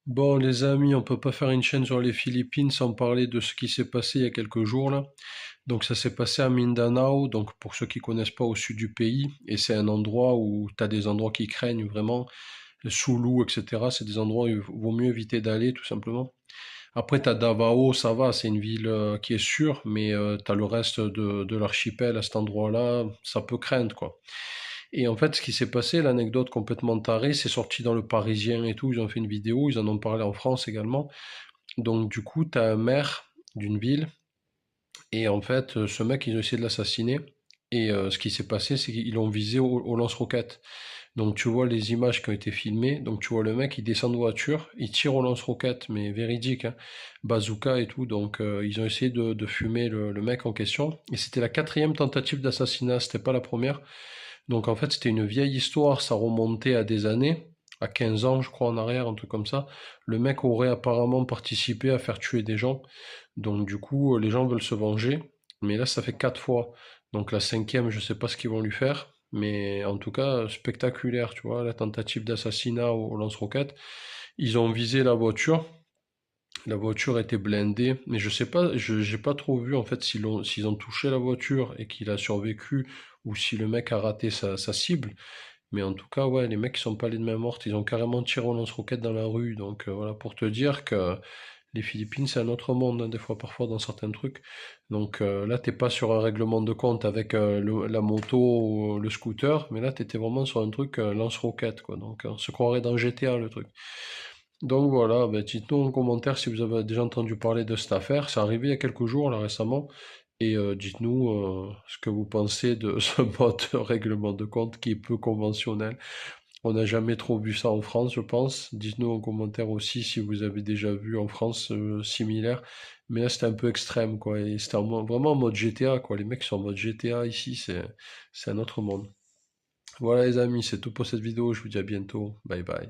Bon, les amis, on peut pas faire une chaîne sur les Philippines sans parler de ce qui s'est passé il y a quelques jours là. Donc ça s'est passé à Mindanao, donc pour ceux qui connaissent pas au sud du pays, et c'est un endroit où tu as des endroits qui craignent vraiment, Sulu, etc. C'est des endroits où il vaut mieux éviter d'aller tout simplement. Après t'as Davao, ça va, c'est une ville qui est sûre, mais t'as le reste de l'archipel à cet endroit-là, ça peut craindre quoi. Et en fait, ce qui s'est passé, l'anecdote complètement tarée, c'est sorti dans le Parisien et tout, ils ont fait une vidéo, ils en ont parlé en France également. Donc du coup, t'as un maire d'une ville, et en fait, ce mec, ils ont essayé de l'assassiner, et ce qui s'est passé, c'est qu'ils l'ont visé au lance-roquettes. Donc tu vois les images qui ont été filmées, donc tu vois le mec, il descend de voiture, il tire au lance-roquettes, mais véridique, hein, bazooka et tout, donc ils ont essayé de fumer le mec en question, et c'était la quatrième tentative d'assassinat, c'était pas la première. Donc en fait, c'était une vieille histoire, ça remontait à des années, à 15 ans je crois en arrière, un truc comme ça. Le mec aurait apparemment participé à faire tuer des gens, donc du coup les gens veulent se venger, mais là ça fait 4 fois. Donc la cinquième, je sais pas ce qu'ils vont lui faire, mais en tout cas spectaculaire, tu vois, la tentative d'assassinat au lance-roquettes. Ils ont visé la voiture était blindée, mais je sais pas, j'ai pas trop vu en fait s'ils ont touché la voiture et qu'il a survécu ou si le mec a raté sa cible. Mais en tout cas, ouais, les mecs ils sont pas allés de main morte, ils ont carrément tiré au lance-roquettes dans la rue. Donc voilà, pour te dire que les Philippines c'est un autre monde, hein, des fois parfois dans certains trucs. Donc là t'es pas sur un règlement de compte avec la moto ou le scooter, mais là t'étais vraiment sur un truc lance-roquettes quoi. Donc on se croirait dans GTA le truc. Donc voilà, ben, dites-nous en commentaire si vous avez déjà entendu parler de cette affaire. C'est arrivé il y a quelques jours, là, récemment. Et dites-nous ce que vous pensez de ce mode de règlement de compte qui est peu conventionnel. On n'a jamais trop vu ça en France, je pense. Dites-nous en commentaire aussi si vous avez déjà vu en France similaire. Mais là, c'était un peu extrême, quoi. Et c'était vraiment en mode GTA, quoi. Les mecs sont en mode GTA ici, c'est un autre monde. Voilà les amis, c'est tout pour cette vidéo. Je vous dis à bientôt. Bye bye.